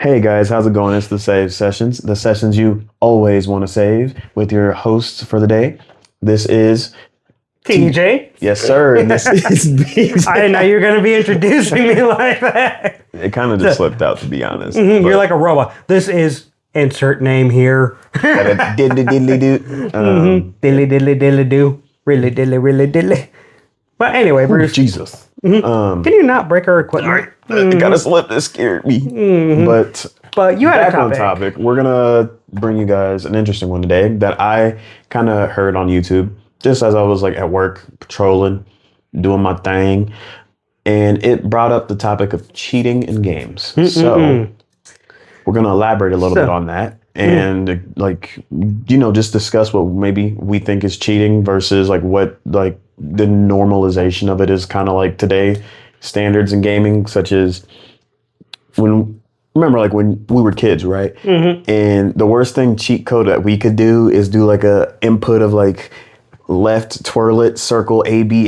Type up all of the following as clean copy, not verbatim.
Hey guys, how's it going? It's the Save Sessions, the sessions you always want to save with your hosts for the day. This is TJ? Yes, sir. This is BJ. I didn't know you were going to be introducing me like that. It kind of just slipped out, to be honest. You're like a robot. This is insert name here. Diddly diddly do. Diddly diddly diddly do. Really diddly really diddly. But anyway, Bruce. Jesus. Can you not break our equipment? It kind of slipped. It scared me. But you had Back a on topic. topic, we're gonna bring you guys an interesting one today that I kind of heard on YouTube just as I was like at work patrolling, doing my thing, and it brought up the topic of cheating in games. So we're gonna elaborate a little bit on that and just discuss what maybe we think is cheating versus like what like the normalization of it is kind of like today standards in gaming, such as when we were kids, right? And the worst thing cheat code that we could do is do like a input of like left twirl it, circle A B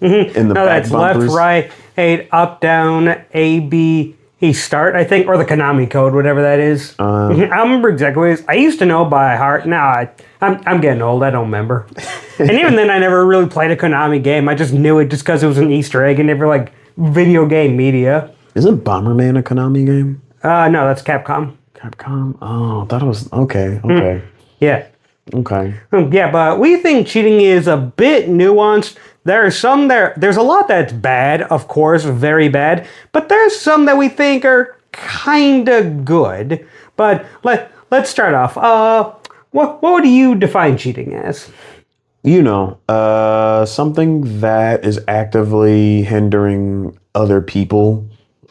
in the back That's bumpers. left, right, A, up, down, A, B, E, start, I think, or the Konami code, whatever that is. I remember exactly what it is. I used to know by heart. Now I'm getting old. I don't remember. And even then, I never really played a Konami game. I just knew it just because it was an Easter egg and they were like video game media. Isn't Bomberman a Konami game? No, that's Capcom. Capcom? Oh, that was okay. Yeah. Okay. Yeah, but we think cheating is a bit nuanced. There's a lot that's bad, of course, very bad, but there's some that we think are kind of good. But let's start off. What would you define cheating as? Something that is actively hindering other people,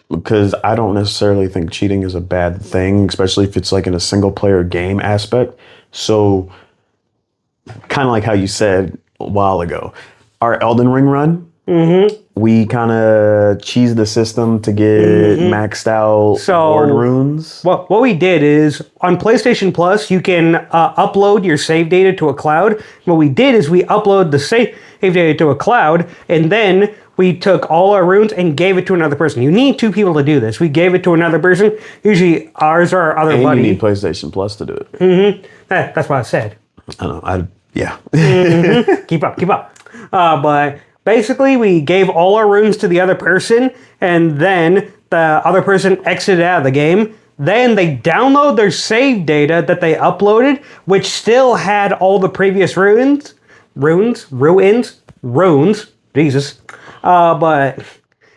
because I don't necessarily think cheating is a bad thing, especially if it's like in a single player game aspect. So kind of like how you said a while ago, our Elden Ring run, we kind of cheesed the system to get maxed out board runes. What we did is, on PlayStation Plus, you can upload your save data to a cloud. What we did is we upload the save data to a cloud, and then we took all our runes and gave it to another person. You need two people to do this. We gave it to another person, usually ours or our other And buddy. you need PlayStation Plus to do it. That's what I said. I don't know. Yeah. Keep up. But basically, we gave all our runes to the other person, and then the other person exited out of the game. Then they download their save data that they uploaded, which still had all the previous runes. Jesus. But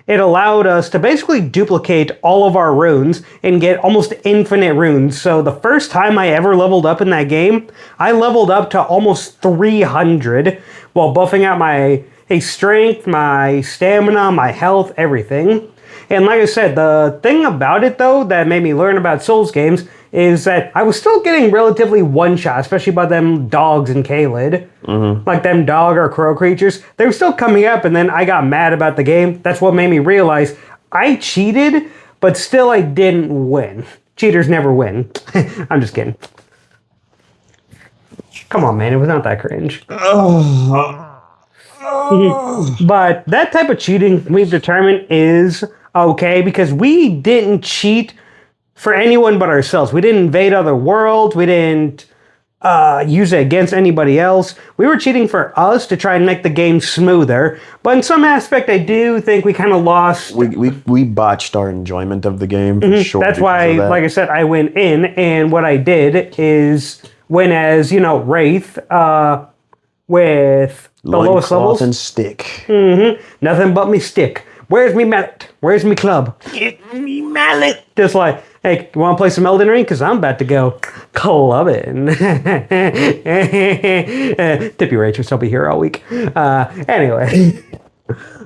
it allowed us to basically duplicate all of our runes and get almost infinite runes. So the first time I ever leveled up in that game, I leveled up to almost 300 while buffing out my strength, my stamina, my health, everything. And like I said, the thing about it though that made me learn about Souls games is that I was still getting relatively one-shot, especially by them dogs in Caelid. Like them dog or crow creatures. They were still coming up, and then I got mad about the game. That's what made me realize I cheated, but still I didn't win. Cheaters never win. I'm just kidding. Come on, man. It was not that cringe. But that type of cheating, we've determined, is okay because we didn't cheat for anyone but ourselves. We didn't invade other worlds. We didn't use it against anybody else. We were cheating for us to try and make the game smoother. But in some aspect, I do think we kind of lost. We botched our enjoyment of the game for sure. That's why, like I said, I went in, and what I did is went as, Wraith with the lowest levels. And stick. Nothing but me stick. Where's me mallet? Where's me club? Get me mallet. Just like, hey, you want to play some Elden Ring? Because I'm about to go clubbing. Tippy Rachels, I'll be here all week. Anyway.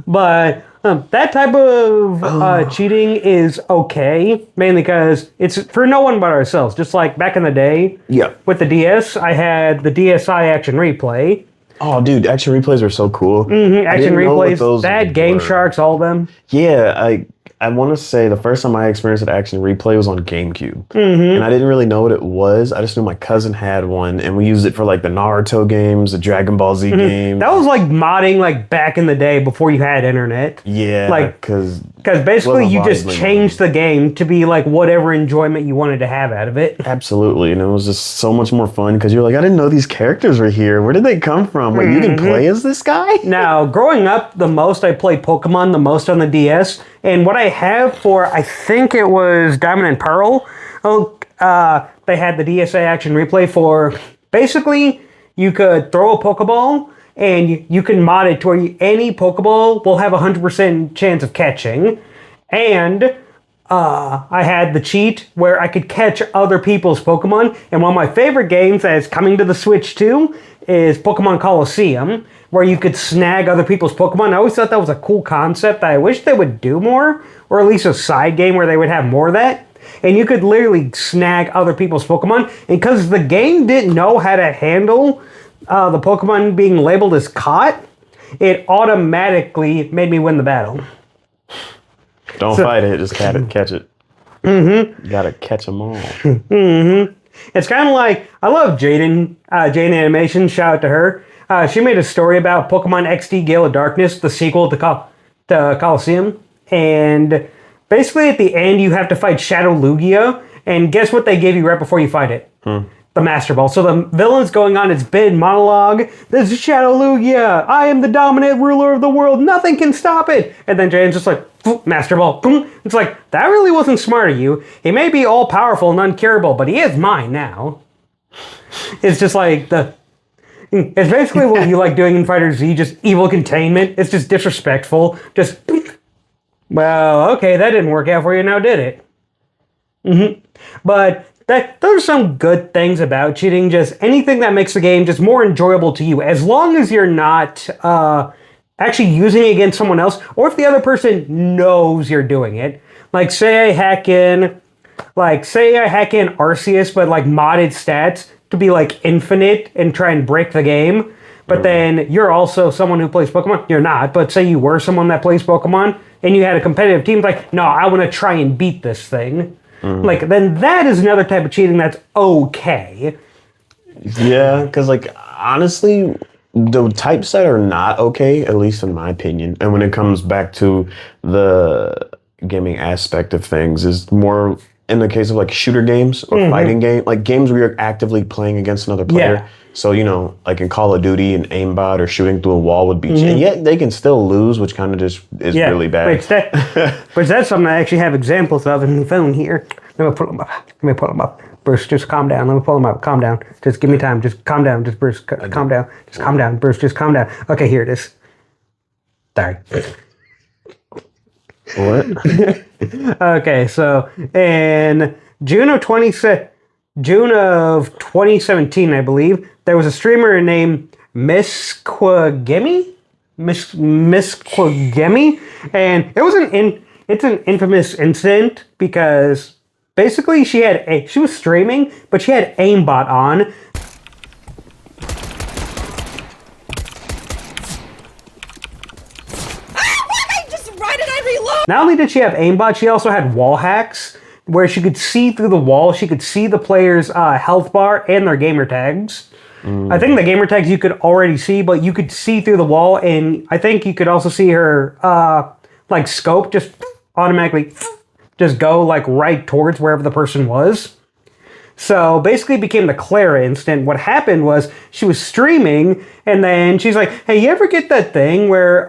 But that type of cheating is okay, mainly because it's for no one but ourselves. Just like back in the day with the DS, I had the DSi Action Replay. Oh, dude, action replays are so cool. Action replays, that Game Sharks, all of them. Yeah, I want to say the first time I experienced an action replay was on GameCube. And I didn't really know what it was. I just knew my cousin had one, and we used it for like the Naruto games, the Dragon Ball Z games. That was like modding like back in the day before you had internet. Yeah, Like, because basically you just changed the game to be like whatever enjoyment you wanted to have out of it. absolutely, and it was just so much more fun because you're like, I didn't know these characters were here. Where did they come from? Wait, you can play as this guy? Now, growing up, the most I played Pokemon, the most on the DS, and what I have for, I think it was Diamond and Pearl, they had the DSA action replay for, basically, you could throw a Pokeball, and you can mod it to where any Pokeball will have a 100% chance of catching, and I had the cheat where I could catch other people's Pokemon, and one of my favorite games that is coming to the Switch too is Pokemon Coliseum, where you could snag other people's Pokemon. I always thought that was a cool concept that I wish they would do more, or at least a side game where they would have more of that. And you could literally snag other people's Pokemon, and because the game didn't know how to handle the Pokemon being labeled as caught, it automatically made me win the battle. Don't fight it, just catch it. You gotta catch them all. It's kind of like, I love Jane Animation, shout out to her. She made a story about Pokemon XD Gale of Darkness, the sequel to Coliseum. And basically at the end you have to fight Shadow Lugia, and guess what they gave you right before you fight it? The Master Ball. So the villain's going on its big monologue. This is Shadow Lugia. I am the dominant ruler of the world. Nothing can stop it. And then Jane's just like, Master Ball. Boom. It's like, that really wasn't smart of you. He may be all powerful and uncurable, but he is mine now. It's just like it's basically what you like doing in Fighter Z, just evil containment. It's just disrespectful. Just, well, okay, that didn't work out for you now, did it? But those are some good things about cheating. Just anything that makes the game just more enjoyable to you, as long as you're not actually using it against someone else, or if the other person knows you're doing it. Like say I hack in Arceus, but like modded stats to be like infinite and try and break the game. But then you're also someone who plays Pokemon. You're not, but say you were someone that plays Pokemon and you had a competitive team, like, no, I want to try and beat this thing. Like, then that is another type of cheating that's okay. Yeah, because like honestly, the types that are not okay, at least in my opinion, and when it comes back to the gaming aspect of things, is more in the case of like shooter games or fighting game, like games where you're actively playing against another player. Yeah. So, you know, like in Call of Duty, an aimbot or shooting through a wall would beat you. And yet they can still lose, which kind of just is really bad. Which that's something I actually have examples of in the phone here. Let me pull them up. Bruce, just calm down. Let me pull them up. Calm down. Just give me time. Just calm down. Just Bruce, calm down. Just calm down. Bruce, just calm down. Okay, here it is. Sorry. What? Okay, so in June of 2017, I believe, there was a streamer named Miss Quagemi, and it was it's an infamous incident because basically she was streaming, but she had aimbot on. Not only did she have aimbot, she also had wall hacks where she could see through the wall. She could see the player's health bar and their gamer tags. I think the gamer tags you could already see, but you could see through the wall, and I think you could also see her like scope just automatically just go like right towards wherever the person was. So basically it became the Clara instant. What happened was she was streaming, and then she's like, hey, you ever get that thing where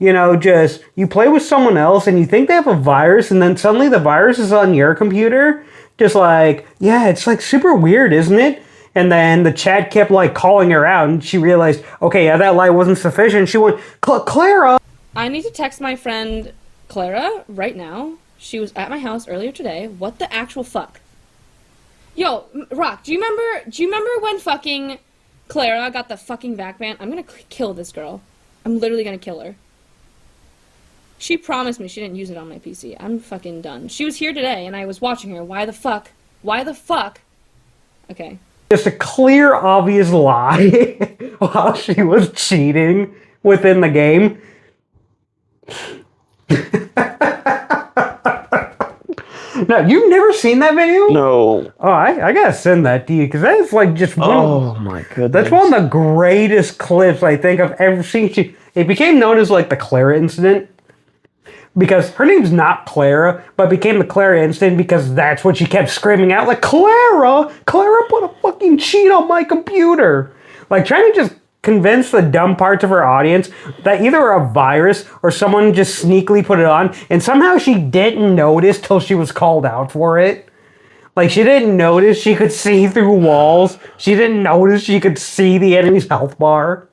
you know, just you play with someone else and you think they have a virus, and then suddenly the virus is on your computer? Just like, yeah, it's like super weird, isn't it? And then the chat kept like calling her out, and she realized, okay, yeah, that lie wasn't sufficient. She went, Clara! I need to text my friend Clara right now. She was at my house earlier today. What the actual fuck? Yo, Rock, do you remember when fucking Clara got the fucking vac ban? I'm gonna kill this girl. I'm literally gonna kill her. She promised me she didn't use it on my PC. I'm fucking done. She was here today, and I was watching her. Why the fuck? Why the fuck? Okay. Just a clear, obvious lie while she was cheating within the game. No, you've never seen that video? No. Oh, I gotta send that to you because that is like just one. Oh my goodness. That's one of the greatest clips I think I've ever seen. It became known as like the Clara incident because her name's not Clara, but became the Clara incident because that's what she kept screaming out, like Clara put a fucking cheat on my computer, like trying to just convince the dumb parts of her audience that either a virus or someone just sneakily put it on, and somehow she didn't notice till she was called out for it. Like, she didn't notice she could see through walls. She didn't notice she could see the enemy's health bar.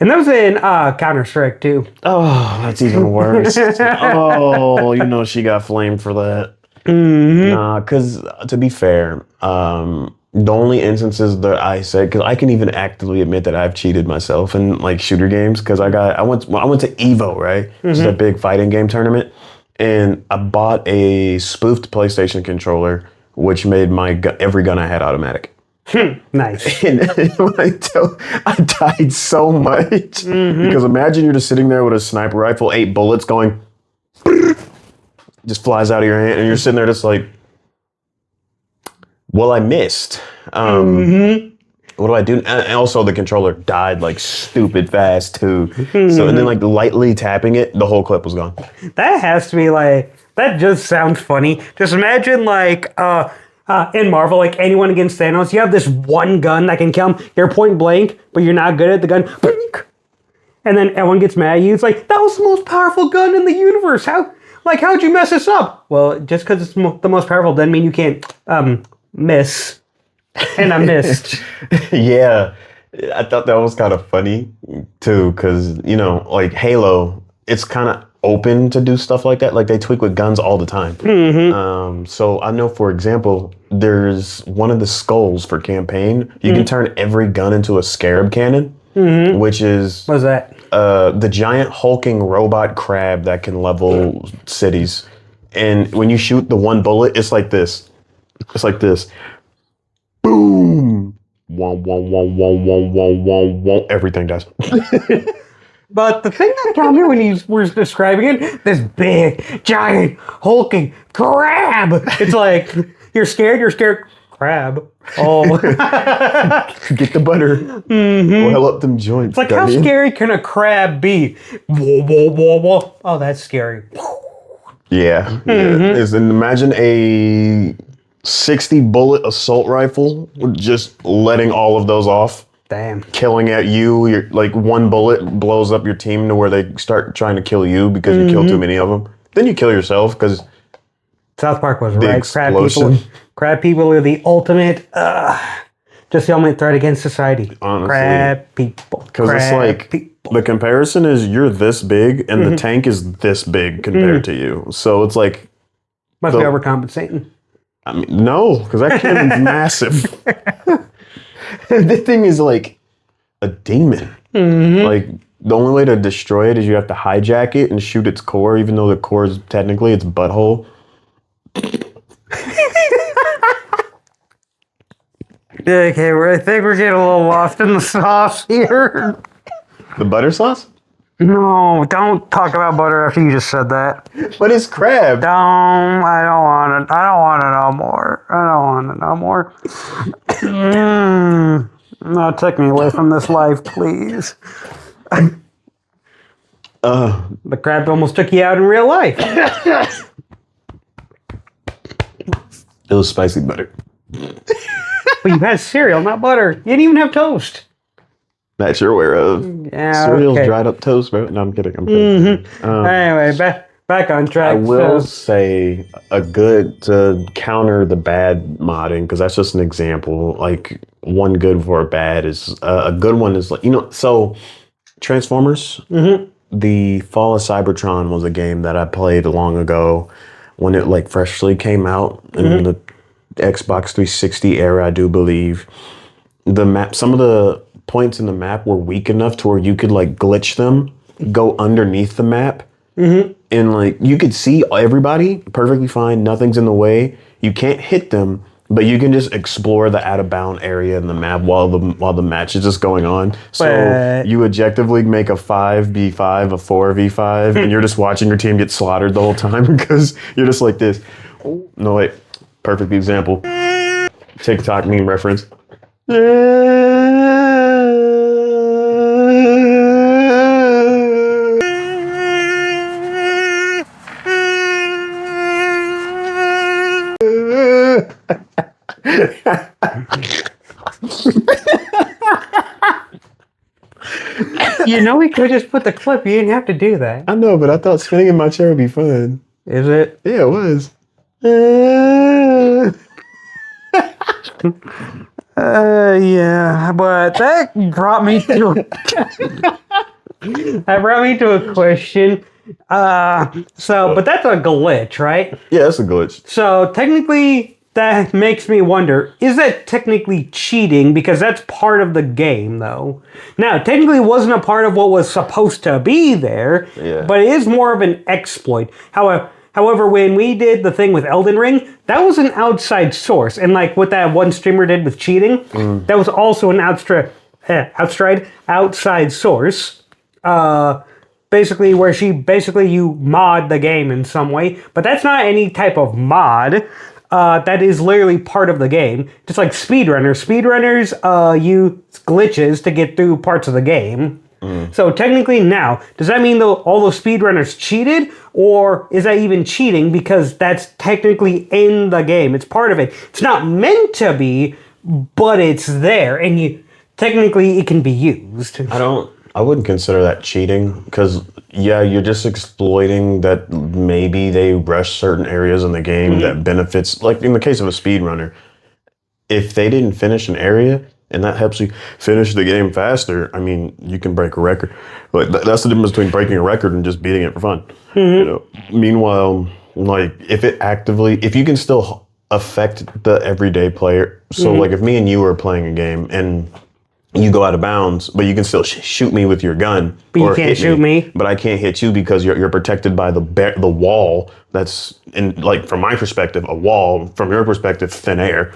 And that was in Counter-Strike, too. Oh, that's even worse. Oh, she got flamed for that. Mm-hmm. Nah, because to be fair, the only instances that I said, because I can even actively admit that I've cheated myself in like shooter games, because I went to Evo, right? Which is a big fighting game tournament, and I bought a spoofed PlayStation controller, which made my every gun I had automatic. Nice. And I died so much because imagine you're just sitting there with a sniper rifle, 8 bullets going, just flies out of your hand, and you're sitting there just like, well, I missed. What do I do? And also, the controller died like stupid fast too. So, and then like lightly tapping it, the whole clip was gone. That has to be like, that just sounds funny. Just imagine like, in Marvel, like anyone against Thanos, you have this one gun that can kill him. You're point blank, but you're not good at the gun. And then everyone gets mad at you. It's like, that was the most powerful gun in the universe. How'd you mess this up? Well, just because it's the most powerful doesn't mean you can't miss. And I missed. Yeah, I thought that was kind of funny too, because like Halo, it's kind of open to do stuff like that. Like they tweak with guns all the time. So I know, for example, there's one of the skulls for campaign. You can turn every gun into a scarab cannon, which is What's that? The giant hulking robot crab that can level cities. And when you shoot the one bullet, it's like this. It's like this. Boom! Wong, wong, wong, wong, wong, wong, wong, wong. Everything does. But the thing that got me when you were describing it, this big, giant, hulking crab. It's like, you're scared, crab. Oh. Get the butter. Oil up them joints. It's like, how scary can a crab be? Whoa, whoa, whoa, whoa. Oh, that's scary. Yeah. And imagine a 60 bullet assault rifle, just letting all of those off. Damn. Killing at you. You're like, one bullet blows up your team to where they start trying to kill you because you kill too many of them. Then you kill yourself because South Park was the right. explosion. Crab people are the ultimate, just the ultimate threat against society. Honestly. Crab people. Because it's like, the comparison is you're this big and the tank is this big compared to you. So it's like... Must be overcompensating. I mean, no, because that cannon's massive. That thing is like a demon. Like, the only way to destroy it is you have to hijack it and shoot its core, even though the core is technically its butthole. Okay, I think we're getting a little lost in the sauce here. The butter sauce? No, don't talk about butter after you just said that. But it's crab. I don't want to. I don't want to know more. I don't want to know more. No, take me away from this life, please. The crab almost took you out in real life. It was spicy butter. But you had cereal, not butter. You didn't even have toast. That you're aware of. Yeah, Cereal's okay. dried up toast, bro. No, I'm kidding. I'm kidding. Anyway, back on track. I will say to counter the bad modding, because that's just an example. Like, one good for a bad is a good one is like, so Transformers, the Fall of Cybertron was a game that I played long ago when it like freshly came out in the Xbox 360 era, I do believe. The map, some of the points in the map were weak enough to where you could like glitch them, go underneath the map, and like you could see everybody perfectly fine, nothing's in the way. You can't hit them, But you can just explore the out of bound area in the map while the match is just going on. So But- you objectively make a 5v5, a 4v5, and you're just watching your team get slaughtered the whole time because you're just like this. No, wait. Perfect example. TikTok meme reference. You know, we could just put the clip. You didn't have to do that. I know, but I thought spinning in my chair would be fun. Is it? Yeah, it was. Yeah, but that brought me to a question. But that's a glitch, right? Yeah, that's a glitch. So technically, that makes me wonder, is that technically cheating? Because that's part of the game, though. Now, technically it wasn't a part of what was supposed to be there, Yeah. but it is more of an exploit. However, when we did the thing with Elden Ring, that was an outside source. And like what that one streamer did with cheating, that was also an outside source. Basically, where you mod the game in some way. But that's not any type of mod. That is literally part of the game. Just like speedrunners. Speedrunners use glitches to get through parts of the game. So technically now, does that mean all those speedrunners cheated? Or is that even cheating because that's technically in the game? It's part of it. It's not meant to be, but it's there. And technically it can be used. I wouldn't consider that cheating because, yeah, you're just exploiting that maybe they rush certain areas in the game that benefits, like in the case of a speedrunner, if they didn't finish an area and that helps you finish the game faster, I mean, you can break a record. Like that's the difference between breaking a record and just beating it for fun. You know. Meanwhile, like if you can still affect the everyday player. So like if me and you were playing a game and you go out of bounds, but you can still shoot me with your gun. But you can't shoot me. But I can't hit you because you're protected by the wall. That's in, like, from my perspective, a wall. From your perspective, thin air.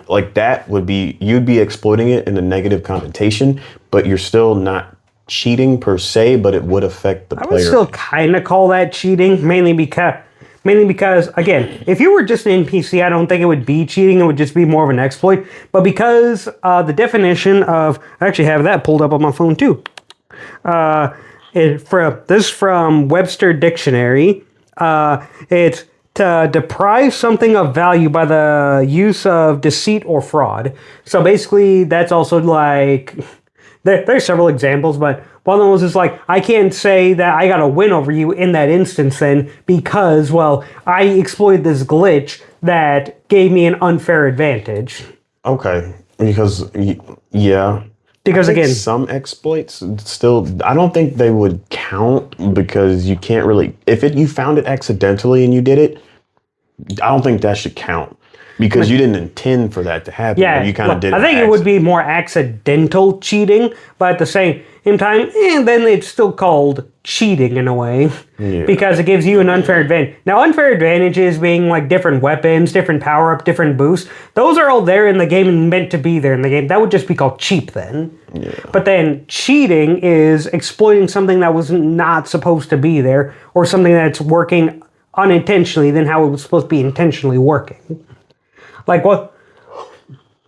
Like that you'd be exploiting it in a negative connotation, but you're still not cheating per se. But it would affect the player. I would still kind of call that cheating, mainly because, again, if you were just an NPC, I don't think it would be cheating. It would just be more of an exploit. But because the definition of... I actually have that pulled up on my phone, too. This from Webster Dictionary. It's to deprive something of value by the use of deceit or fraud. So basically, that's also like... There's several examples, but one of those is like, I can't say that I got a win over you in that instance then because, well, I exploited this glitch that gave me an unfair advantage. Okay, because yeah. Because again, some exploits still, I don't think they would count because you can't really, you found it accidentally and you did it, I don't think that should count. Because you didn't intend for that to happen. yeah, You kind of did it. I think it would be more accidental cheating, but at the same time, then it's still called cheating in a way. Yeah. Because it gives you an unfair advantage. Now, unfair advantages being like different weapons, different power-up, different boosts, those are all there in the game and meant to be there in the game. That would just be called cheap then. Yeah. But then cheating is exploiting something that was not supposed to be there, or something that's working unintentionally than how it was supposed to be intentionally working. Like what?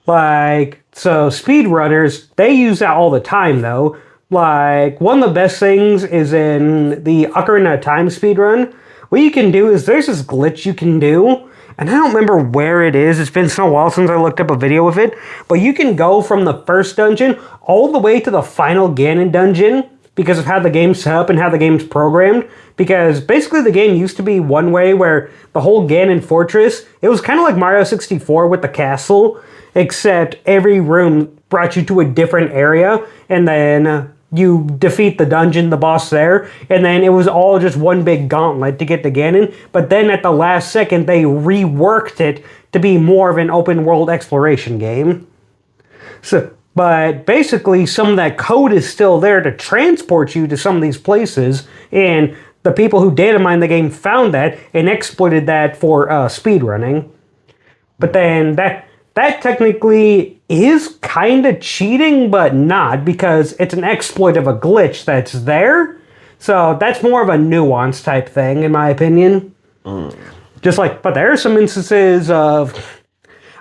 So speedrunners, they use that all the time though. Like, one of the best things is in the Ocarina of Time speedrun. What you can do is there's this glitch you can do, and I don't remember where it is. It's been so while since I looked up a video of it. But you can go from the first dungeon all the way to the final Ganon dungeon because of how the game's set up and how the game's programmed. Because basically the game used to be one way where the whole Ganon Fortress, it was kind of like Mario 64 with the castle, except every room brought you to a different area, and then you defeat the dungeon, the boss there, and then it was all just one big gauntlet to get to Ganon. But then at the last second, they reworked it to be more of an open world exploration game. But basically, some of that code is still there to transport you to some of these places, and the people who data mined the game found that and exploited that for speedrunning. But then that technically is kind of cheating, but not, because it's an exploit of a glitch that's there. So that's more of a nuance type thing, in my opinion. Just like, but there are some instances of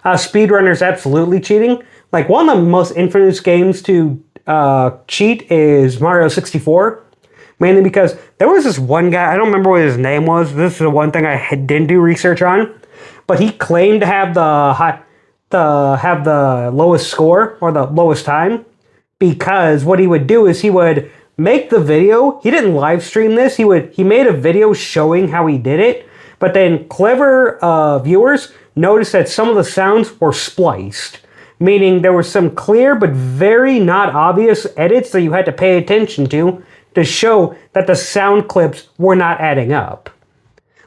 speedrunners absolutely cheating. Like, one of the most infamous games to cheat is Mario 64. Mainly because there was this one guy, I don't remember what his name was. This is the one thing I didn't do research on. But he claimed to have the lowest score or the lowest time, because what he would do is he would make the video. He didn't live stream this. He made a video showing how he did it. But then clever viewers noticed that some of the sounds were spliced, meaning there were some clear but very not obvious edits that you had to pay attention to show that the sound clips were not adding up.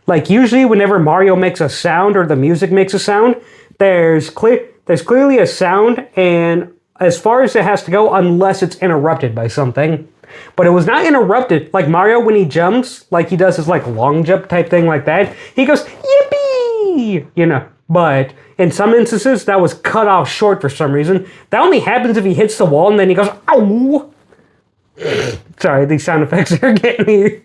Like, usually whenever Mario makes a sound or the music makes a sound, there's clearly a sound, and as far as it has to go, unless it's interrupted by something. But it was not interrupted. Like Mario, when he jumps, like he does his like long jump type thing like that, he goes, yippee! You know, but in some instances, that was cut off short for some reason. That only happens if he hits the wall and then he goes, ow! Sorry, these sound effects are getting me,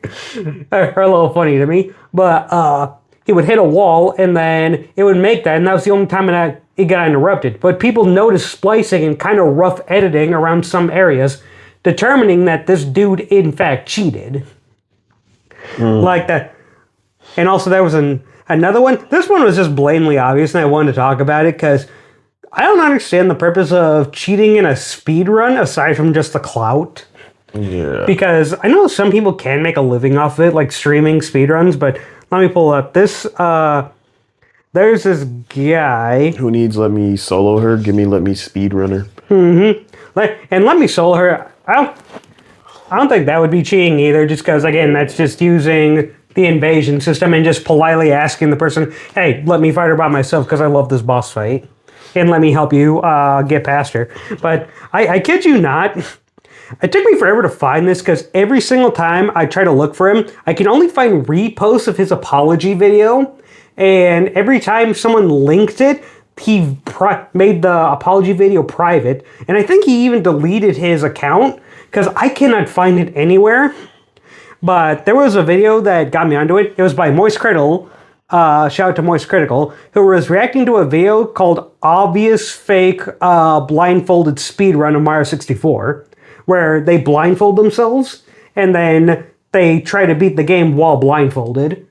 are a little funny to me. But he would hit a wall and then it would make that, and that was the only time it got interrupted. But people noticed splicing and kind of rough editing around some areas, determining that this dude in fact cheated. Like that. And also there was another one. This one was just blatantly obvious, and I wanted to talk about it because I don't understand the purpose of cheating in a speed run aside from just the clout. Yeah. Because I know some people can make a living off of it, like streaming speedruns, but let me pull up this. There's this guy. Who needs let me solo her? Let me speed runner. And let me solo her. I don't think that would be cheating either, just because, again, that's just using the invasion system and just politely asking the person, hey, let me fight her by myself because I love this boss fight. And let me help you get past her. But I kid you not. It took me forever to find this because every single time I try to look for him, I can only find reposts of his apology video. And every time someone linked it, he made the apology video private. And I think he even deleted his account because I cannot find it anywhere. But there was a video that got me onto it. It was by Moist Critical. Shout out to Moist Critical, who was reacting to a video called Obvious Fake Blindfolded Speedrun of Mario 64. Where they blindfold themselves, and then they try to beat the game while blindfolded,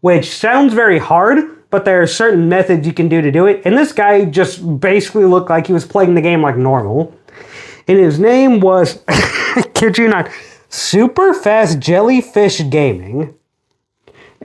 which sounds very hard, but there are certain methods you can do to do it, and this guy just basically looked like he was playing the game like normal. And his name was, I kid you not, Super Fast Jellyfish Gaming.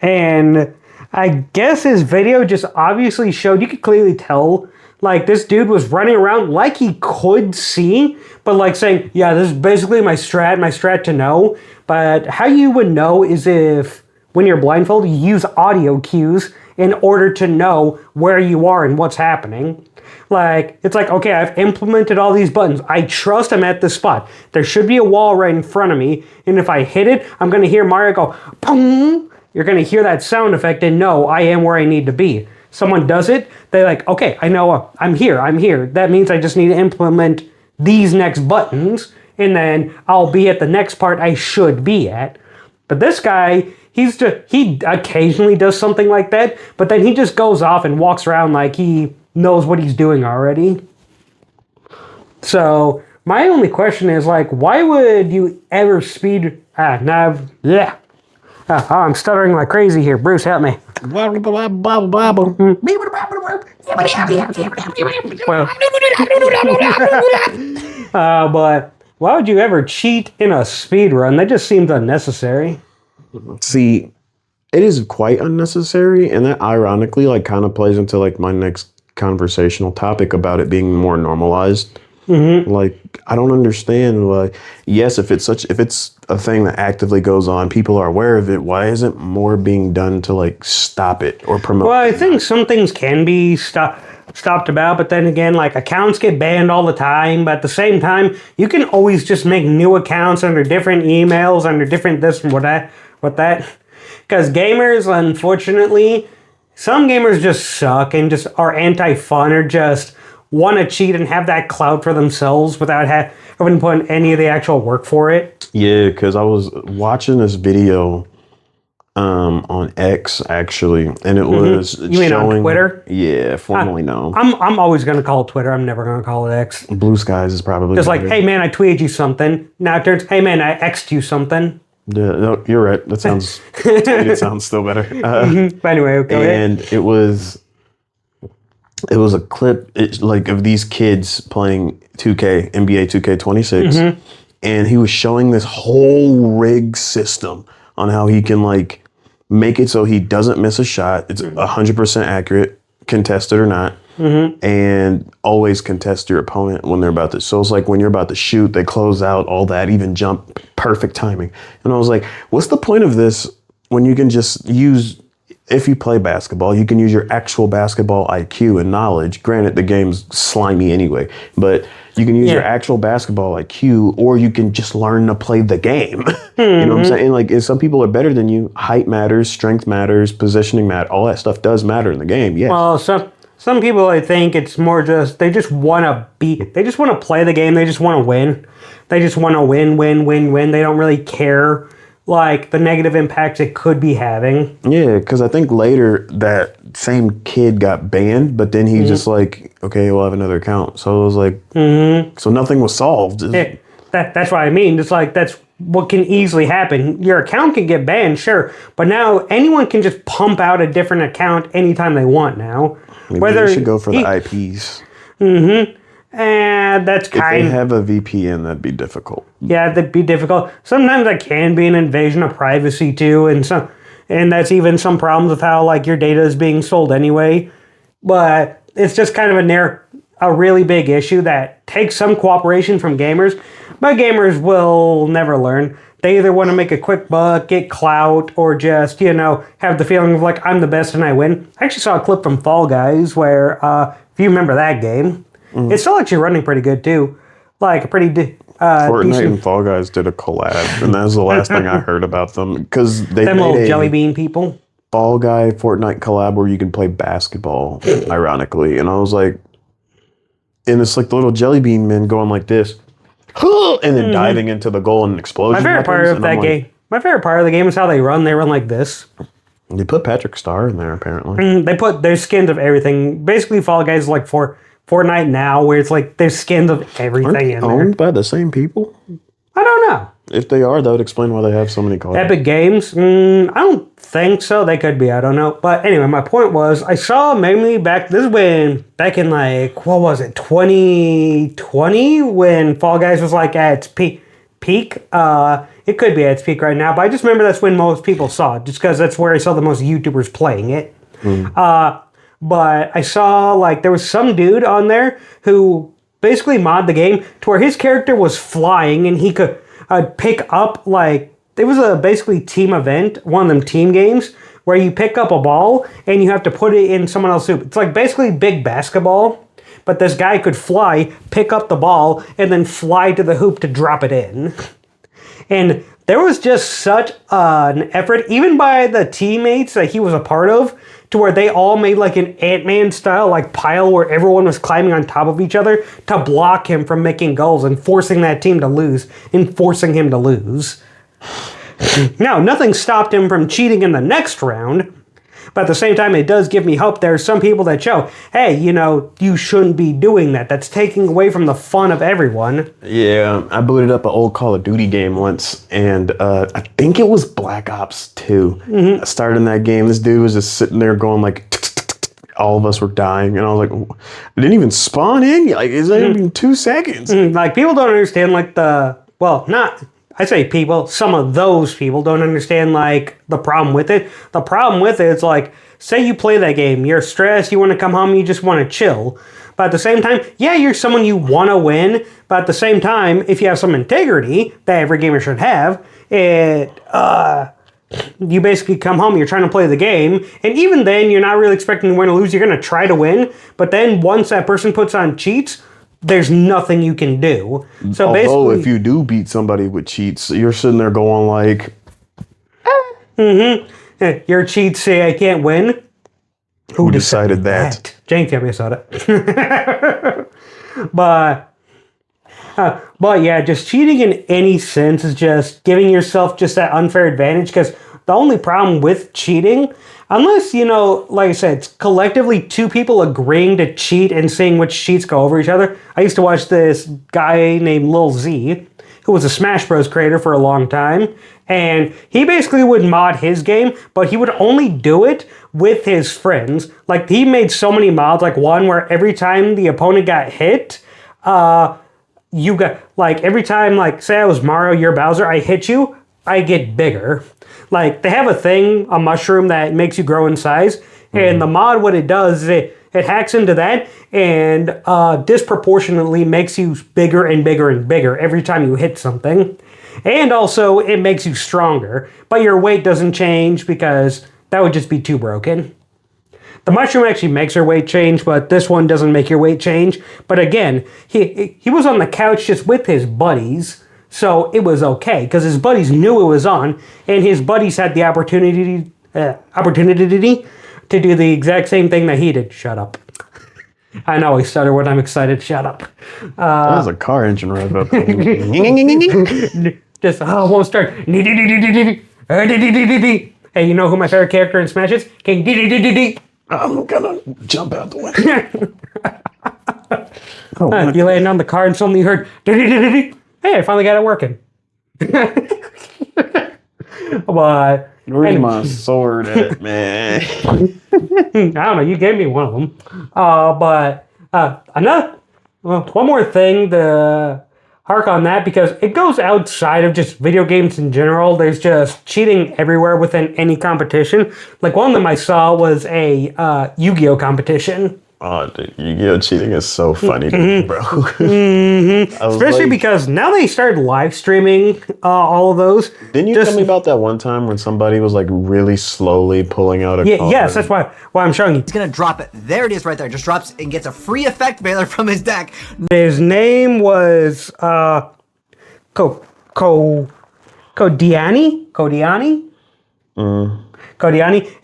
And I guess his video just obviously showed, you could clearly tell, like, this dude was running around like he could see, but like saying, yeah, this is basically my strat to know. But how you would know is if, when you're blindfolded, you use audio cues in order to know where you are and what's happening. Like, it's like, okay, I've implemented all these buttons. I trust I'm at this spot. There should be a wall right in front of me, and if I hit it, I'm going to hear Mario go, boom. You're going to hear that sound effect and know I am where I need to be. Someone does it, they're like, okay, I know I'm here. That means I just need to implement these next buttons, and then I'll be at the next part I should be at. But this guy, he occasionally does something like that, but then he just goes off and walks around like he knows what he's doing already. So my only question is, like, why would you ever speed... I'm stuttering like crazy here. Bruce, help me. But why would you ever cheat in a speed run? That just seems unnecessary. See, it is quite unnecessary, and that ironically like kind of plays into like my next conversational topic about it being more normalized. Like, I don't understand why. Yes, if it's a thing that actively goes on, people are aware of it. Why isn't more being done to like stop it or promote? Well, I think some things can be stopped about, but then again, like, accounts get banned all the time. But at the same time, you can always just make new accounts under different emails, under different this and what that. Because gamers, unfortunately, some gamers just suck and just are anti-fun or just want to cheat and have that clout for themselves without having to put in any of the actual work for it. Yeah, because I was watching this video on X actually, and it was You mean on Twitter? Yeah, formerly known. I'm always going to call it Twitter. I'm never going to call it X. Blue Skies is probably Just like, better. hey man, I tweeted you something. Now it turns, hey man, I X'd you something. Yeah, no, you're right. That sounds it sounds still better. But anyway, go ahead. And it was a clip like of these kids playing 2K, NBA 2K26, and he was showing this whole rig system on how he can like make it so he doesn't miss a shot. It's 100% accurate, contested or not, and always contest your opponent when they're about to. So it's like when you're about to shoot, they close out, all that, even jump, perfect timing. And I was like, what's the point of this when you can just use, if you play basketball, you can use your actual basketball IQ and knowledge. Granted, the game's slimy anyway, but you can use your actual basketball IQ, or you can just learn to play the game. You know what I'm saying? Like, if some people are better than you, height matters, strength matters, positioning matters, all that stuff does matter in the game, yes. Well, some people, I think it's more just, they just want to play the game. They just want to win. They just want to win. They don't really care, like, the negative impacts it could be having. Yeah, because I think later that same kid got banned, but then he just like, okay, we'll have another account. So it was like, so nothing was solved. Yeah, that's what I mean. It's like, that's what can easily happen. Your account can get banned, sure, but now anyone can just pump out a different account anytime they want now. Maybe they should go for the IPs. And that's If they kind of... have a VPN, that'd be difficult. Yeah, that'd be difficult. Sometimes that can be an invasion of privacy too, and that's even some problems with how like your data is being sold anyway. But it's just kind of a really big issue that takes some cooperation from gamers, but gamers will never learn. They either want to make a quick buck, get clout, or just, have the feeling of like, I'm the best and I win. I actually saw a clip from Fall Guys where, if you remember that game, it's still actually running pretty good too. Like a pretty Fortnite decent... and Fall Guys did a collab, and that was the last thing I heard about them, because they Them made little a jelly bean people. Fall Guy Fortnite collab where you can play basketball, ironically. And I was like, and it's like the little jelly bean men going like this, and then diving into the goal and an explosion. My favorite part of that game. My favorite part of the game is how they run. They run like this. They put Patrick Star in there, apparently. They put their skins of everything. Basically, Fall Guys is like Fortnite now, where it's like there's skins of everything Aren't they in there. owned by the same people? I don't know. If they are, that would explain why they have so many collabs. Epic Games? I don't think so. They could be. I don't know. But anyway, my point was, I saw mainly back in like, what was it, 2020, when Fall Guys was like at its peak. It could be at its peak right now, but I just remember that's when most people saw it, just because that's where I saw the most YouTubers playing it. But I saw like there was some dude on there who basically mod the game to where his character was flying and he could pick up, like, it was a basically team event, one of them team games, where you pick up a ball and you have to put it in someone else's hoop. It's like basically big basketball, but this guy could fly, pick up the ball, and then fly to the hoop to drop it in. And there was just such an effort, even by the teammates that he was a part of, to where they all made like an Ant-Man style like pile where everyone was climbing on top of each other to block him from making goals and forcing that team to lose and forcing him to lose. Now, nothing stopped him from cheating in the next round, but at the same time, it does give me hope. There are some people that show, hey, you shouldn't be doing that. That's taking away from the fun of everyone. Yeah, I booted up an old Call of Duty game once, and I think it was Black Ops 2. I started in that game. This dude was just sitting there going like, all of us were dying, and I was like, I didn't even spawn in. Like, it's not even 2 seconds. Like, people don't understand, like, I say people, some of those people don't understand, like, the problem with it. The problem with it is, like, say you play that game, you're stressed, you want to come home, you just want to chill. But at the same time, yeah, you're someone you want to win, but at the same time, if you have some integrity that every gamer should have, you basically come home, you're trying to play the game, and even then, you're not really expecting to win or lose, you're going to try to win, but then once that person puts on cheats, there's nothing you can do. So Although basically, if you do beat somebody with cheats, you're sitting there going like, your cheats say I can't win. Who decided that? Jane told me I saw it. But yeah, just cheating in any sense is just giving yourself just that unfair advantage, because the only problem with cheating, unless, like I said, it's collectively two people agreeing to cheat and seeing which cheats go over each other. I used to watch this guy named Lil Z, who was a Smash Bros. Creator for a long time, and he basically would mod his game, but he would only do it with his friends. Like, he made so many mods, like one where every time the opponent got hit, you got, like, every time, like, say I was Mario, you're Bowser, I hit you, I get bigger. Like, they have a thing, a mushroom that makes you grow in size, and the mod, what it does is it hacks into that and disproportionately makes you bigger and bigger and bigger every time you hit something. And also, it makes you stronger, but your weight doesn't change because that would just be too broken. The mushroom actually makes your weight change, but this one doesn't make your weight change. But again, he was on the couch just with his buddies, so it was okay, because his buddies knew it was on, and his buddies had the opportunity to do the exact same thing that he did. Shut up. I know I stutter when I'm excited. Shut up. That was a car engine rev up. Just, won't start. Hey, you know who my favorite character in Smash is? King D. I'm gonna jump out the way. You laying on the car and suddenly you heard, hey, I finally got it working. But where's my sword at, man? I don't know, you gave me one of them. One more thing to hark on that, because it goes outside of just video games in general. There's just cheating everywhere within any competition. Like, one of them I saw was a Yu-Gi-Oh competition. Oh, dude, Yu-Gi-Oh! Cheating is so funny to me, bro. Especially because now they started live streaming all of those. Didn't you tell me about that one time when somebody was like really slowly pulling out a card? Yes, that's why I'm showing you. He's gonna drop it. There it is right there. Just drops and gets a free effect mailer from his deck. His name was Kodiani,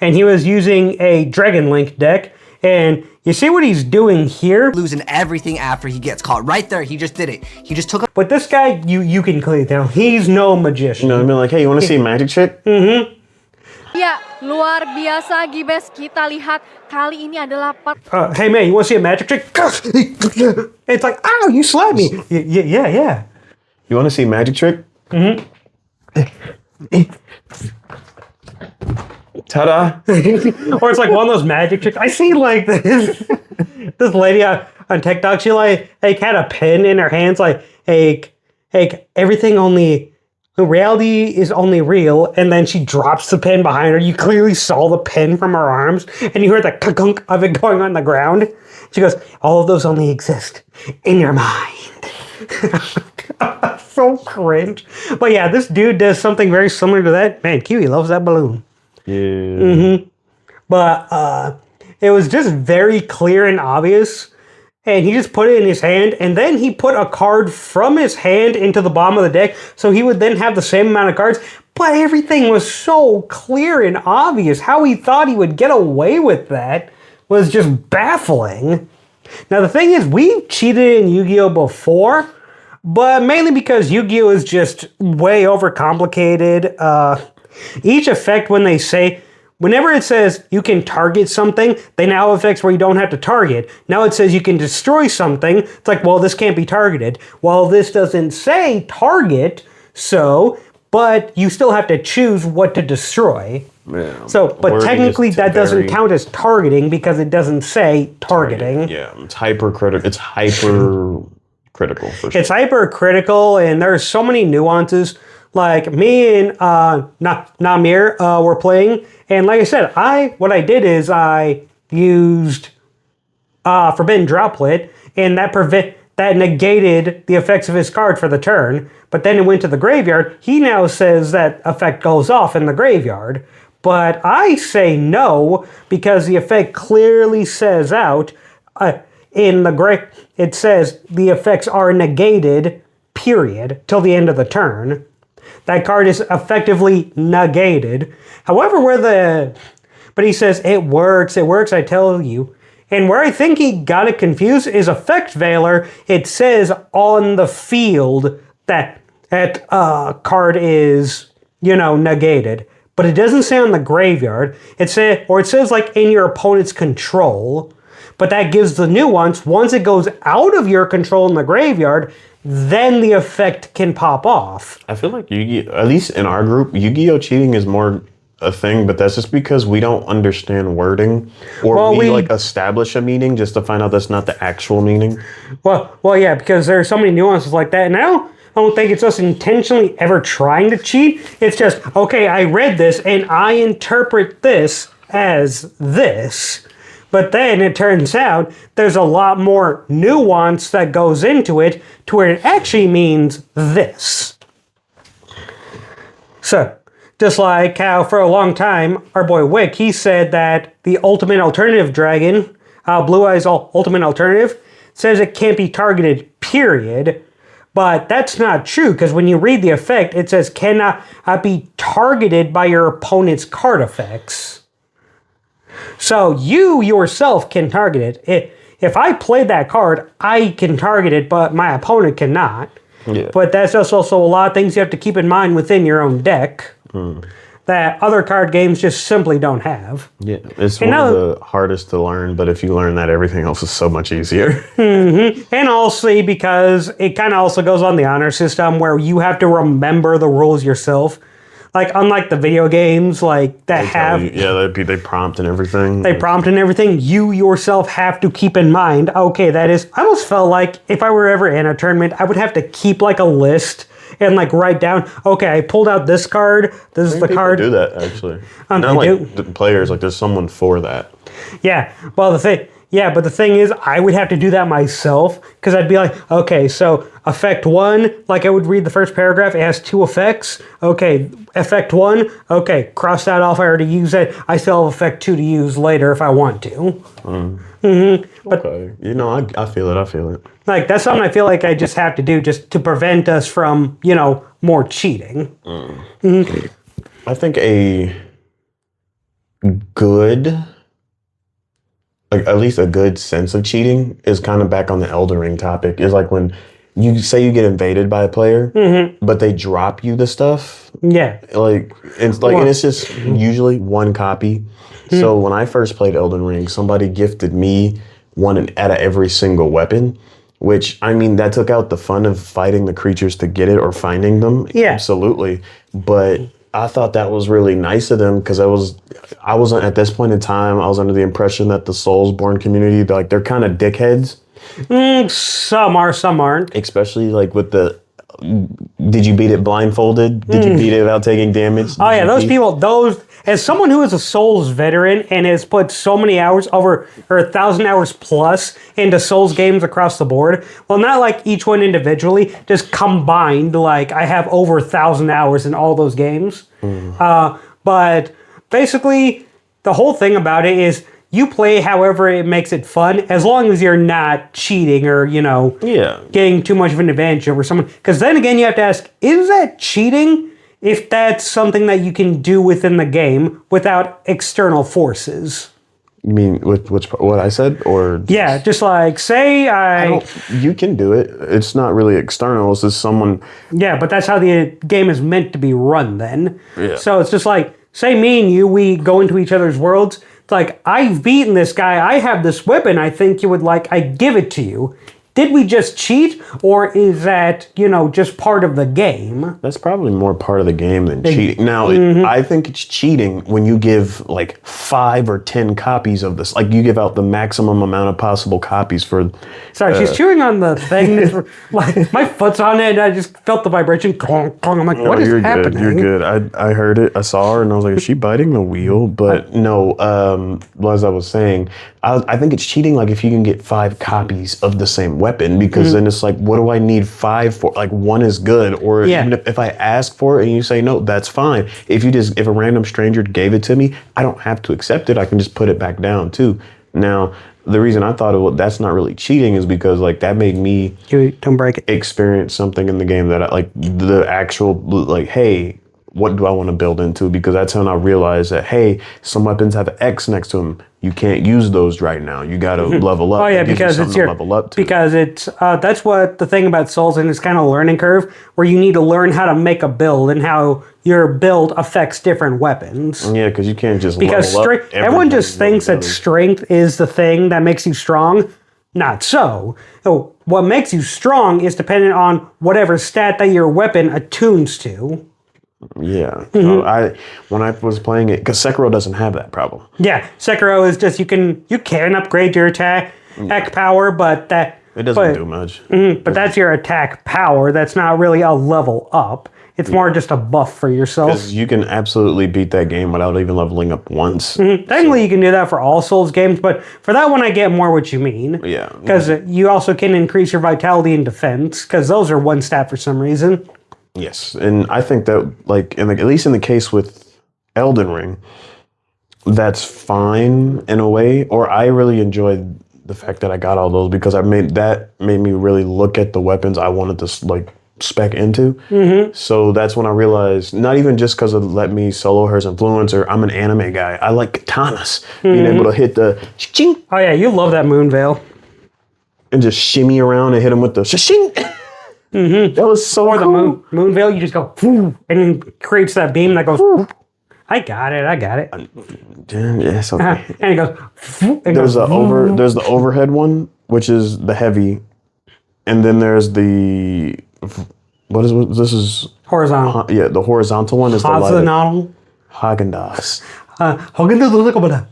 and he was using a Dragon Link deck. And you see what he's doing here? Losing everything after he gets caught. Right there, he just did it. He just took a... But this guy, you can clearly tell, he's no magician. I mean, like, hey, you want to see a magic trick? Ya, luar biasa Gibes. Kita lihat kali ini adalah hey man, you want to see a magic trick? It's like, ow, you slapped me. Yeah. You want to see a magic trick? Ta-da! Or it's like one of those magic tricks. I see like this lady on TikTok. She like had a pen in her hands, like everything only reality is only real, and then she drops the pen behind her. You clearly saw the pen from her arms, and you heard the kunk of it going on the ground. She goes, "All of those only exist in your mind." So cringe. But yeah, this dude does something very similar to that. Man, Kiwi loves that balloon. Yeah. But it was just very clear and obvious. And he just put it in his hand, and then he put a card from his hand into the bottom of the deck, so he would then have the same amount of cards. But everything was so clear and obvious. How he thought he would get away with that was just baffling. Now the thing is, we've cheated in Yu-Gi-Oh! Before, but mainly because Yu-Gi-Oh! Is just way overcomplicated. Each effect, whenever it says you can target something, they now have effects where you don't have to target. Now it says you can destroy something. It's like, well, this can't be targeted. Well, this doesn't say target, but you still have to choose what to desroy. Yeah, But technically that doesn't count as targeting because it doesn't say targeting. Yeah, it's hypercritical. It's hypercritical for sure. It's hypercritical, and there's so many nuances. Like, me and Namir were playing, and like I said, what I did is I used Forbidden Droplet, and that negated the effects of his card for the turn. But then it went to the graveyard. He now says that effect goes off in the graveyard. But I say no, because the effect clearly says out it says the effects are negated, period, till the end of the turn. That card is effectively negated. However, where But he says, it works, I tell you. And where I think he got it confused is Effect Veiler. It says on the field that card is, negated. But it doesn't say on the graveyard. It says like in your opponent's control. But that gives the nuance. Once it goes out of your control in the graveyard, then the effect can pop off. I feel like Yu-Gi-Oh, at least in our group, Yu-Gi-Oh cheating is more a thing, but that's just because we don't understand wording, or we like establish a meaning just to find out that's not the actual meaning. Well, yeah, because there are so many nuances like that. And I don't think it's us intentionally ever trying to cheat. It's just, okay, I read this and I interpret this as this. But then it turns out there's a lot more nuance that goes into it to where it actually means this. So, just like how for a long time, our boy Wick, he said that the ultimate alternative dragon, Blue Eyes ultimate alternative, says it can't be targeted, period. But that's not true, because when you read the effect, it says cannot be targeted by your opponent's card effects. So you yourself can target it. If I play that card, I can target it, but my opponent cannot. Yeah. But that's just also a lot of things you have to keep in mind within your own deck that other card games just simply don't have. Yeah, it's one of the hardest to learn, but if you learn that, everything else is so much easier. And also because it kind of also goes on the honor system where you have to remember the rules yourself. Like, unlike the video games, like, that have... they prompt and everything. They prompt and everything. You yourself have to keep in mind, okay, that is... I almost felt like if I were ever in a tournament, I would have to keep, like, a list and, like, write down, okay, I pulled out this card, this is the card. Do that, actually. Not like the players, like, there's someone for that. Yeah, well, but the thing is, I would have to do that myself, because I'd be like, okay, so effect 1, like I would read the first paragraph, it has 2 effects. Okay, effect 1, okay, cross that off, I already used it. I still have effect 2 to use later if I want to. But, okay, I feel it. Like, that's something I feel like I just have to do just to prevent us from, more cheating. I think a good... like at least a good sense of cheating is kind of back on the Elden Ring topic. Is like when you say you get invaded by a player, but they drop you the stuff. Yeah. Like it's like, and it's just usually one copy. So when I first played Elden Ring, somebody gifted me one out of every single weapon, which I mean that took out the fun of fighting the creatures to get it or finding them. Yeah. Absolutely. But I thought that was really nice of them because I wasn't at this point in time. I was under the impression that the Soulsborne community, like they're kind of dickheads. Some are, some aren't. Especially like with the, did you beat it blindfolded? Did you beat it without taking damage? Oh yeah, those as someone who is a Souls veteran and has put so many hours over, or 1,000 hours plus into Souls games across the board, well, not like each one individually, just combined, like I have over 1,000 hours in all those games. But basically, the whole thing about it is you play however it makes it fun, as long as you're not cheating or, getting too much of an advantage over someone. Because then again, you have to ask, is that cheating? If that's something that you can do within the game without external forces. You mean what I said, or yeah, just like say you can do it. It's not really external. It's just someone. Yeah, but that's how the game is meant to be run. Then, so it's just like say me and you, we go into each other's worlds. It's like I've beaten this guy. I have this weapon. I think you would like. I give it to you. Did we just cheat, or is that, just part of the game? That's probably more part of the game than cheating. Now, I think it's cheating when you give like 5 or 10 copies of this. Like you give out the maximum amount of possible copies for... Sorry, she's chewing on the thing. Like, my foot's on it, and I just felt the vibration. Clonk, clonk. I'm like, what is happening? You're good. I heard it. I saw her, and I was like, is she biting the wheel? But no, as I was saying, I think it's cheating like if you can get 5 copies of the same weapon, because then it's like, what do I need 5 for? Like 1 is good, or even if I ask for it and you say no, that's fine. If a random stranger gave it to me, I don't have to accept it. I can just put it back down too. Now, the reason I thought that's not really cheating is because like that made me don't break it. Experience something in the game that I like, the actual like, hey, what do I want to build into? Because that's when I realized that, hey, some weapons have an X next to them. You can't use those right now. You got to level up. Oh yeah, It gives you because it's something to your level up to. because it's that's what the thing about Souls and it's kind of a learning curve where you need to learn how to make a build and how your build affects different weapons. Yeah, because you can't just Because level up. everyone just everything thinks that goes. strength is the thing that makes you strong. Not so. So what makes you strong is dependent on whatever stat that your weapon attunes to. Yeah. So when I was playing it, because Sekiro doesn't have that problem. Yeah, Sekiro is just you can upgrade your attack power, but It doesn't do much. But that's your attack power. That's not really a level up. It's more just a buff for yourself. Because you can absolutely beat that game without even leveling up once. Technically, you can do that for all Souls games, but for that one, I get more what you mean. Yeah. Because you also can increase your vitality and defense, because those are one stat for some reason. Yes, and I think that, like, at least in the case with Elden Ring, that's fine in a way. Or I really enjoyed the fact that I got all those because made me really look at the weapons I wanted to like spec into. So that's when I realized, not even just because it let me solo her as influencer, I'm an anime guy. I like katanas, being able to hit the ching Oh yeah, you love that moon veil. and just shimmy around and hit him with the shing. That was so Or the cool. moon veil, you just go, and it creates that beam that goes, I got it. Yeah, it's okay. And it goes, and There's goes, there's the overhead one, which is the heavy, and then there's the this is horizontal. yeah, the horizontal one is the light Horizontal. Haagen-Dazs. Horizontal.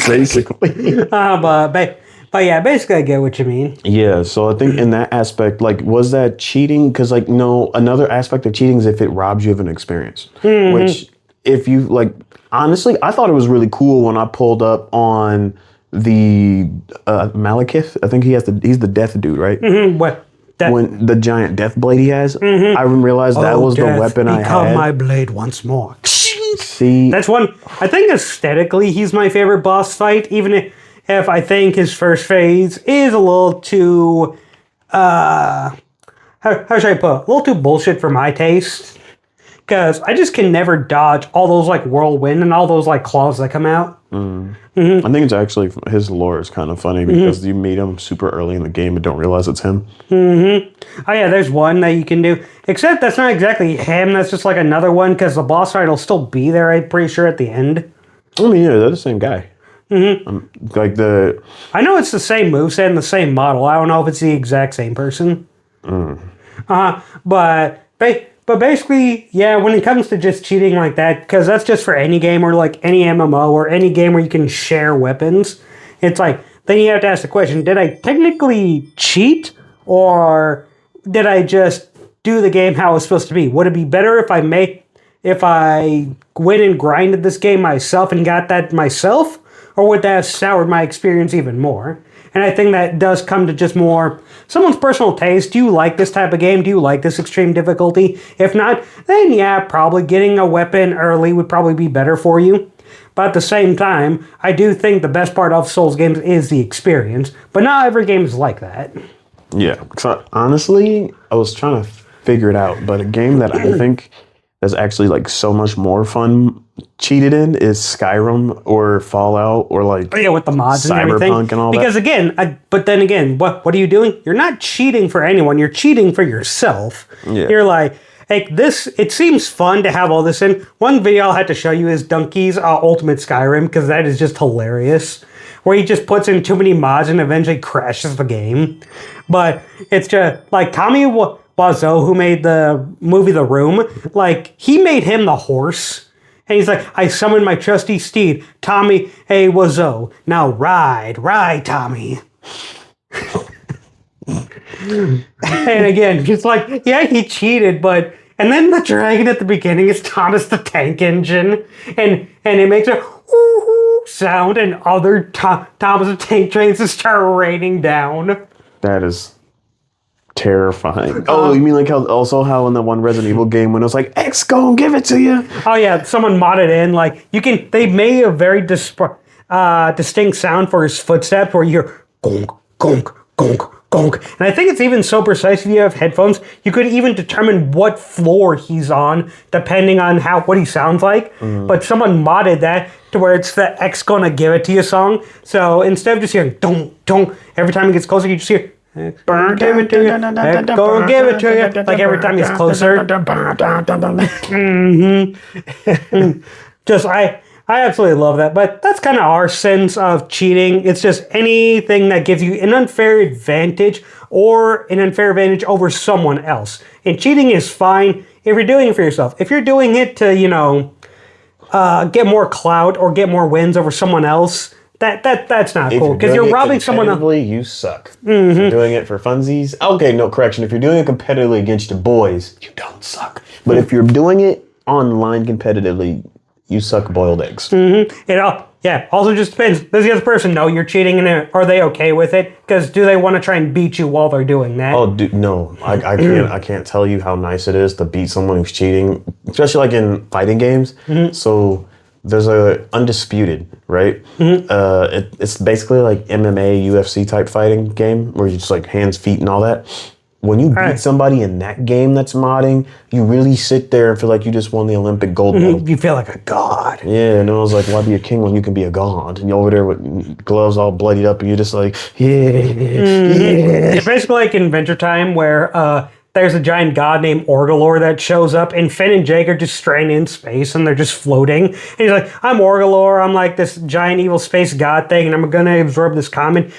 Basically. But yeah, basically I get what you mean. Yeah, so I think in that aspect, like, was that cheating? Because, like, no, another aspect of cheating is if it robs you of an experience. Which, if you, like, honestly, I thought it was really cool when I pulled up on the Malekith. I think he's the death dude, right? What? That, When the giant death blade he has, I realized that was the weapon I become had. my blade once more. See, That's one. I think aesthetically, he's my favorite boss fight. Even if I think his first phase is a little too, how should I put it? A little too bullshit for my taste. Because I just can never dodge all those like whirlwind and all those like claws that come out. I think it's actually, his lore is kind of funny because you meet him super early in the game and don't realize it's him. Oh yeah, there's one that you can do. Except that's not exactly him. That's just like another one because the boss fight will still be there. I'm pretty sure at the end. I mean, yeah, they're the same guy. Like I know it's the same moveset and the same model. I don't know if it's the exact same person. But basically, yeah, when it comes to just cheating like that, because that's just for any game or like any MMO or any game where you can share weapons, it's like, then you have to ask the question, did I technically cheat or did I just do the game how it's supposed to be? Would it be better if I went and grinded this game myself and got that myself? Or would that have soured my experience even more? And I think that does come to just more someone's personal taste. Do you like this type of game? Do you like this extreme difficulty? If not, then yeah, probably getting a weapon early would probably be better for you. But at the same time, I do think the best part of Souls games is the experience. But not every game is like that. yeah. So honestly, I was trying to figure it out, but a game that I think is actually like so much more fun cheated in is Skyrim or Fallout or like Yeah, with the mods and everything. Cyberpunk and all that. Because again, but then again, what are you doing? You're not cheating for anyone. You're cheating for yourself. Yeah. You're like this. It seems fun to have all this in. One video I'll have to show you is Donkey's Ultimate Skyrim because that is just hilarious. Where he just puts in too many mods and eventually crashes the game. But it's just like Tommy Wiseau, who made the movie The Room. Like he made him the horse. And he's like, I summoned my trusty steed, Tommy A. Wiseau. Now ride, Tommy. And again, it's like, yeah, he cheated, but... And then the dragon at the beginning is Thomas the Tank Engine. And it makes a woo-hoo sound and other Thomas the Tank trains just start raining down. that is terrifying. Oh, you mean like how in the one Resident Evil game when it was like, X gon' give it to you? Oh yeah, someone modded in, like, they made a very distinct sound for his footsteps where you hear gonk, gonk, gonk, gonk. And I think it's even so precise if you have headphones, you could even determine what floor he's on depending on what he sounds like. But someone modded that to where it's the X Gonna Give It To You song. So instead of just hearing don't, don't, every time he gets closer, you just hear X gonna give it to you, X gonna give it to you. Like every time he's closer. Just, I absolutely love that. But that's kind of our sense of cheating. It's just anything that gives you an unfair advantage or an unfair advantage over someone else. And cheating is fine if you're doing it for yourself. If you're doing it to, get more clout or get more wins over someone else, that's not cool. Because you're robbing someone else. You suck. If you're doing it for funsies, okay, no, correction. If you're doing it competitively against your boys, you don't suck. But if you're doing it online competitively, you suck boiled eggs. Also just depends. Does the other person know you're cheating, and are they okay with it? Because do they want to try and beat you while they're doing that? Oh, dude, no. I can't tell you how nice it is to beat someone who's cheating, especially like in fighting games. So there's a Undisputed, right? It's basically like MMA, UFC type fighting game where you just like hands, feet, and all that. When you beat somebody in that game that's modding, you really sit there and feel like you just won the Olympic gold medal. You feel like a god. Yeah, and I was like, why be a king when you can be a god? And you're over there with gloves all bloodied up, and you're just like, It's basically like in Adventure Time where there's a giant god named Orgalor that shows up, and Finn and Jake are just stranded in space, and they're just floating. And he's like, I'm Orgalor, I'm like this giant evil space god thing, and I'm gonna absorb this common,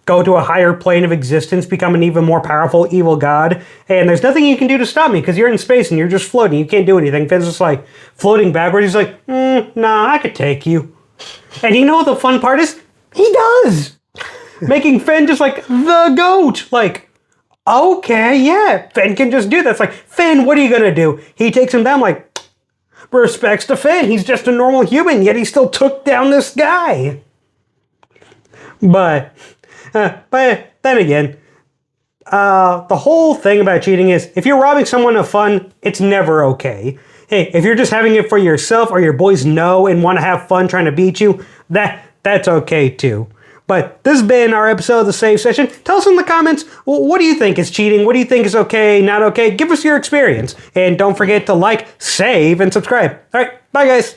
go to a higher plane of existence, become an even more powerful evil god, and there's nothing you can do to stop me because you're in space and you're just floating. You can't do anything. Finn's just like floating backwards. He's like, nah, I could take you. And you know what the fun part is? He does! Making Finn just like the goat. Like, okay, yeah, Finn can just do that. It's like, Finn, what are you gonna do? He takes him down like, respects to Finn. He's just a normal human, yet he still took down this guy. But then again, the whole thing about cheating is if you're robbing someone of fun, it's never okay. Hey, if you're just having it for yourself or your boys know and want to have fun trying to beat you, that's okay too. But this has been our episode of The Save Session. Tell us in the comments, what do you think is cheating? What do you think is okay, not okay? Give us your experience. And don't forget to like, save, and subscribe. All right, bye guys.